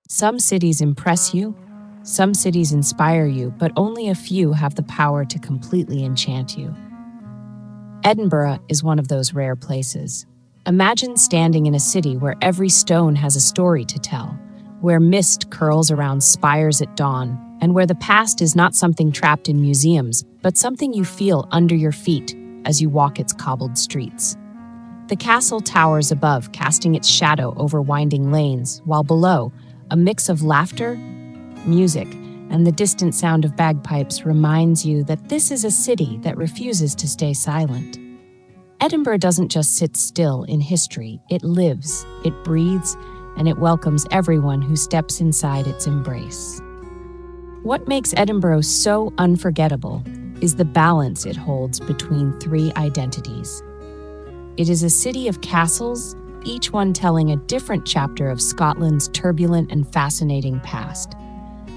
Some cities impress you, some cities inspire you, but only a few have the power to completely enchant you. Edinburgh is one of those rare places. Imagine standing in a city where every stone has a story to tell, where mist curls around spires at dawn, and where the past is not something trapped in museums, but something you feel under your feet as you walk its cobbled streets. The castle towers above, casting its shadow over winding lanes, while below, a mix of laughter, music, and the distant sound of bagpipes reminds you that this is a city that refuses to stay silent. Edinburgh doesn't just sit still in history, it lives, it breathes, and it welcomes everyone who steps inside its embrace. What makes Edinburgh so unforgettable is the balance it holds between three identities. It is a city of castles, each one telling a different chapter of Scotland's turbulent and fascinating past.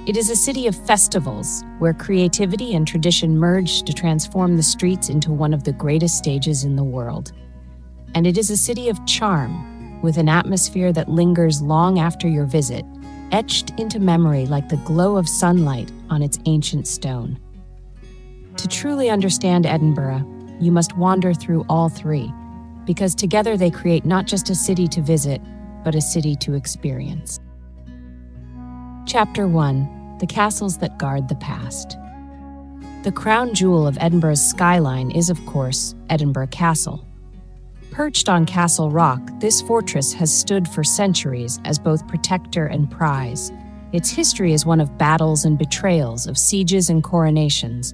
It is a city of festivals, where creativity and tradition merge to transform the streets into one of the greatest stages in the world. And it is a city of charm, with an atmosphere that lingers long after your visit, etched into memory like the glow of sunlight on its ancient stone. To truly understand Edinburgh, you must wander through all three, because together they create not just a city to visit, but a city to experience. Chapter 1. The Castles That Guard the Past. The crown jewel of Edinburgh's skyline is, of course, Edinburgh Castle. Perched on Castle Rock, this fortress has stood for centuries as both protector and prize. Its history is one of battles and betrayals, of sieges and coronations.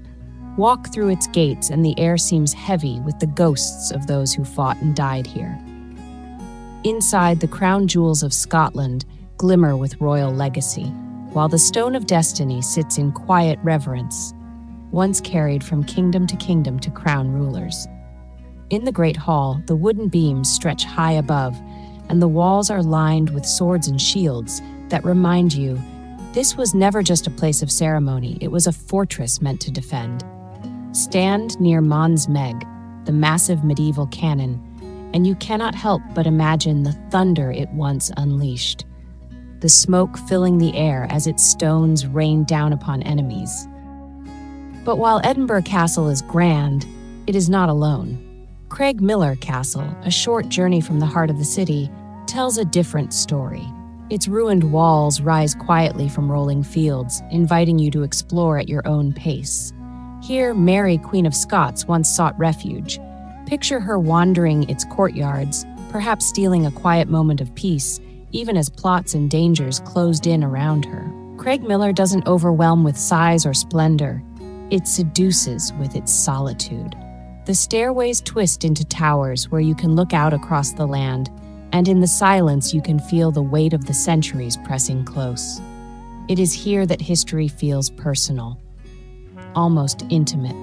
Walk through its gates and the air seems heavy with the ghosts of those who fought and died here. Inside, the crown jewels of Scotland glimmer with royal legacy, while the Stone of Destiny sits in quiet reverence, once carried from kingdom to crown rulers. In the Great Hall, the wooden beams stretch high above, and the walls are lined with swords and shields that remind you this was never just a place of ceremony, it was a fortress meant to defend. Stand near Mons Meg, the massive medieval cannon, and you cannot help but imagine the thunder it once unleashed, the smoke filling the air as its stones rained down upon enemies. But while Edinburgh Castle is grand, it is not alone. Craigmillar Castle, a short journey from the heart of the city, tells a different story. Its ruined walls rise quietly from rolling fields, inviting you to explore at your own pace. Here, Mary, Queen of Scots, once sought refuge. Picture her wandering its courtyards, perhaps stealing a quiet moment of peace, even as plots and dangers closed in around her. Craigmillar doesn't overwhelm with size or splendor. It seduces with its solitude. The stairways twist into towers where you can look out across the land, and in the silence you can feel the weight of the centuries pressing close. It is here that history feels personal, almost intimate.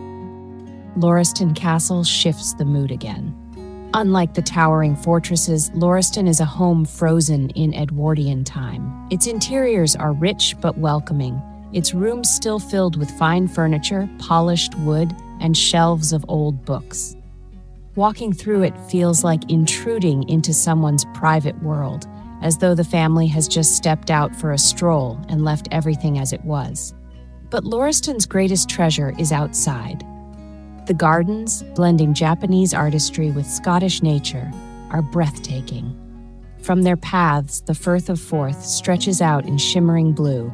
Lauriston Castle shifts the mood again. Unlike the towering fortresses, Lauriston is a home frozen in Edwardian time. Its interiors are rich but welcoming, its rooms still filled with fine furniture, polished wood, and shelves of old books. Walking through it feels like intruding into someone's private world, as though the family has just stepped out for a stroll and left everything as it was. But Lauriston's greatest treasure is outside. The gardens, blending Japanese artistry with Scottish nature, are breathtaking. From their paths, the Firth of Forth stretches out in shimmering blue.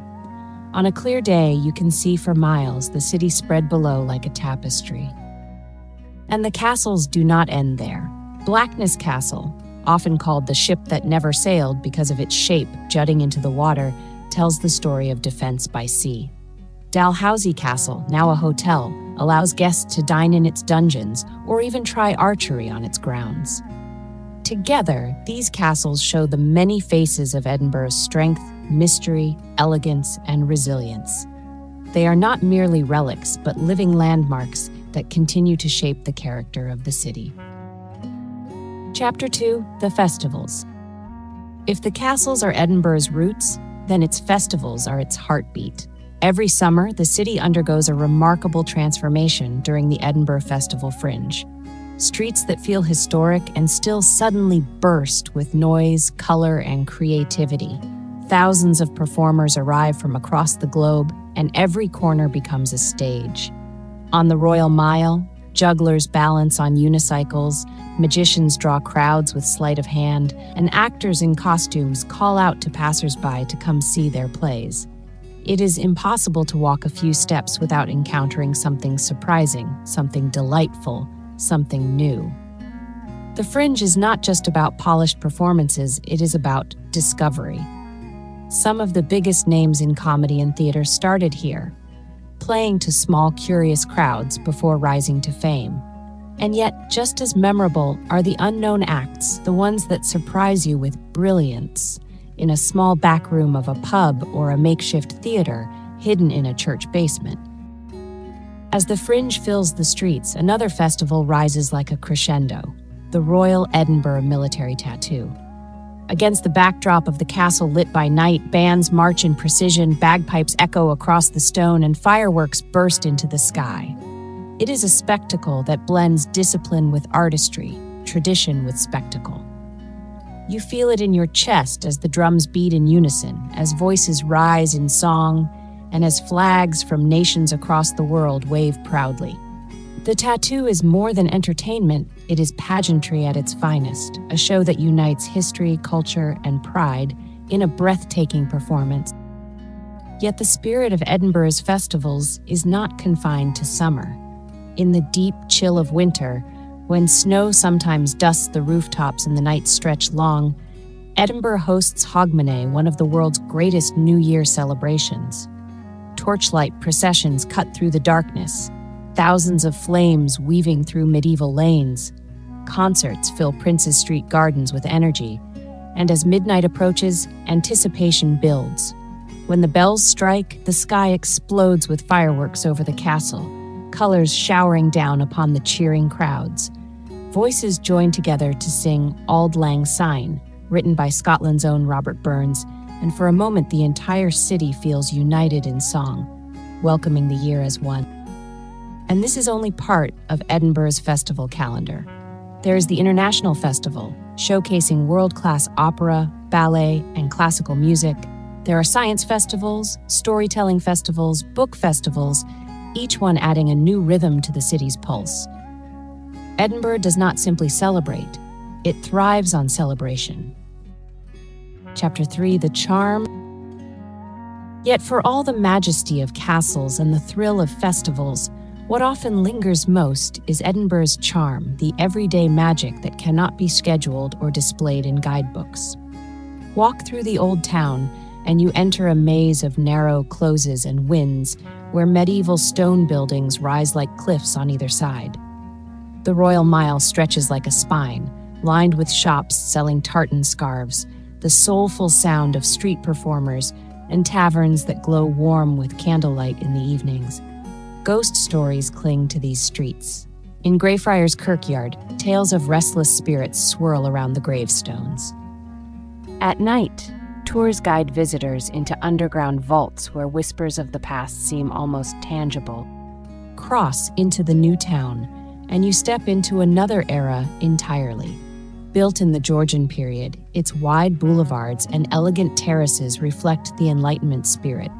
On a clear day, you can see for miles the city spread below like a tapestry. And the castles do not end there. Blackness Castle, often called the ship that never sailed because of its shape jutting into the water, tells the story of defense by sea. Dalhousie Castle, now a hotel, allows guests to dine in its dungeons or even try archery on its grounds. Together, these castles show the many faces of Edinburgh's strength, mystery, elegance, and resilience. They are not merely relics, but living landmarks that continue to shape the character of the city. Chapter 2. The Festivals. If the castles are Edinburgh's roots, then its festivals are its heartbeat. Every summer, the city undergoes a remarkable transformation during the Edinburgh Festival Fringe. Streets that feel historic and still suddenly burst with noise, color, and creativity. Thousands of performers arrive from across the globe, and every corner becomes a stage. On the Royal Mile, jugglers balance on unicycles, magicians draw crowds with sleight of hand, and actors in costumes call out to passersby to come see their plays. It is impossible to walk a few steps without encountering something surprising, something delightful, something new. The Fringe is not just about polished performances, it is about discovery. Some of the biggest names in comedy and theater started here, playing to small, curious crowds before rising to fame. And yet, just as memorable are the unknown acts, the ones that surprise you with brilliance, in a small back room of a pub or a makeshift theater hidden in a church basement. As the Fringe fills the streets, another festival rises like a crescendo, the Royal Edinburgh Military Tattoo. Against the backdrop of the castle lit by night, bands march in precision, bagpipes echo across the stone, and fireworks burst into the sky. It is a spectacle that blends discipline with artistry, tradition with spectacle. You feel it in your chest as the drums beat in unison, as voices rise in song, and as flags from nations across the world wave proudly. The tattoo is more than entertainment, it is pageantry at its finest, a show that unites history, culture, and pride in a breathtaking performance. Yet the spirit of Edinburgh's festivals is not confined to summer. In the deep chill of winter, when snow sometimes dusts the rooftops and the nights stretch long, Edinburgh hosts Hogmanay, one of the world's greatest New Year celebrations. Torchlight processions cut through the darkness, thousands of flames weaving through medieval lanes. Concerts fill Prince's Street gardens with energy, and as midnight approaches, anticipation builds. When the bells strike, the sky explodes with fireworks over the castle, colors showering down upon the cheering crowds. Voices join together to sing Auld Lang Syne, written by Scotland's own Robert Burns, and for a moment the entire city feels united in song, welcoming the year as one. And this is only part of Edinburgh's festival calendar. There is the International Festival, showcasing world-class opera, ballet, and classical music. There are science festivals, storytelling festivals, book festivals, each one adding a new rhythm to the city's pulse. Edinburgh does not simply celebrate, it thrives on celebration. Chapter 3, The Charm. Yet for all the majesty of castles and the thrill of festivals, what often lingers most is Edinburgh's charm, the everyday magic that cannot be scheduled or displayed in guidebooks. Walk through the old town, and you enter a maze of narrow closes and wynds where medieval stone buildings rise like cliffs on either side. The Royal Mile stretches like a spine, lined with shops selling tartan scarves, the soulful sound of street performers, and taverns that glow warm with candlelight in the evenings. Ghost stories cling to these streets. In Greyfriars Kirkyard, tales of restless spirits swirl around the gravestones. At night, tours guide visitors into underground vaults where whispers of the past seem almost tangible. Cross into the new town, and you step into another era entirely. Built in the Georgian period, its wide boulevards and elegant terraces reflect the Enlightenment spirit.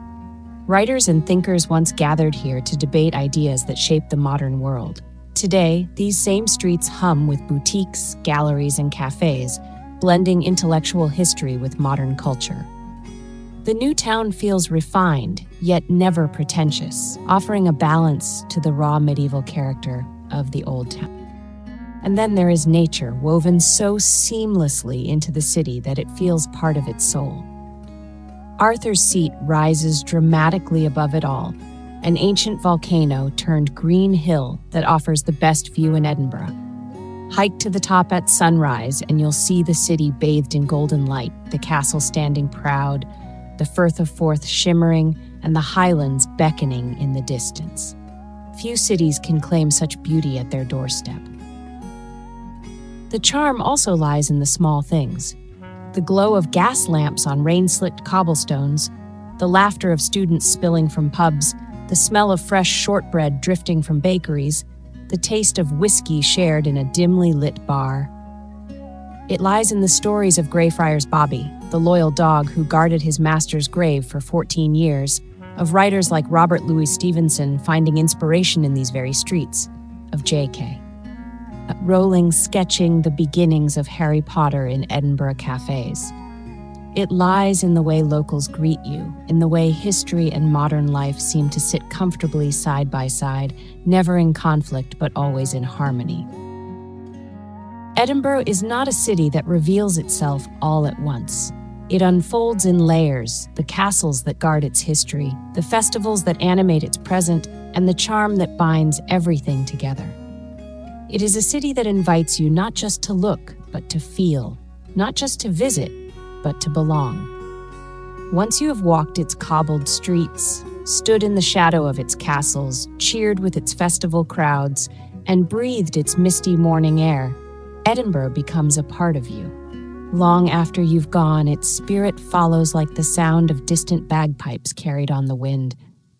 Writers and thinkers once gathered here to debate ideas that shape the modern world. Today, these same streets hum with boutiques, galleries, and cafes, blending intellectual history with modern culture. The new town feels refined, yet never pretentious, offering a balance to the raw medieval character of the old town. And then there is nature, woven so seamlessly into the city that it feels part of its soul. Arthur's Seat rises dramatically above it all, an ancient volcano turned green hill that offers the best view in Edinburgh. Hike to the top at sunrise and you'll see the city bathed in golden light, the castle standing proud, the Firth of Forth shimmering, and the Highlands beckoning in the distance. Few cities can claim such beauty at their doorstep. The charm also lies in the small things. The glow of gas lamps on rain-slicked cobblestones, the laughter of students spilling from pubs, the smell of fresh shortbread drifting from bakeries, the taste of whiskey shared in a dimly lit bar. It lies in the stories of Greyfriars Bobby, the loyal dog who guarded his master's grave for 14 years, of writers like Robert Louis Stevenson finding inspiration in these very streets, of J.K. Rowling sketching the beginnings of Harry Potter in Edinburgh cafes. It lies in the way locals greet you, in the way history and modern life seem to sit comfortably side by side, never in conflict but always in harmony. Edinburgh is not a city that reveals itself all at once. It unfolds in layers, the castles that guard its history, the festivals that animate its present, and the charm that binds everything together. It is a city that invites you not just to look, but to feel, not just to visit, but to belong. Once you have walked its cobbled streets, stood in the shadow of its castles, cheered with its festival crowds, and breathed its misty morning air, Edinburgh becomes a part of you. Long after you've gone, its spirit follows like the sound of distant bagpipes carried on the wind,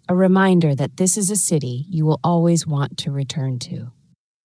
a reminder that this is a city you will always want to return to.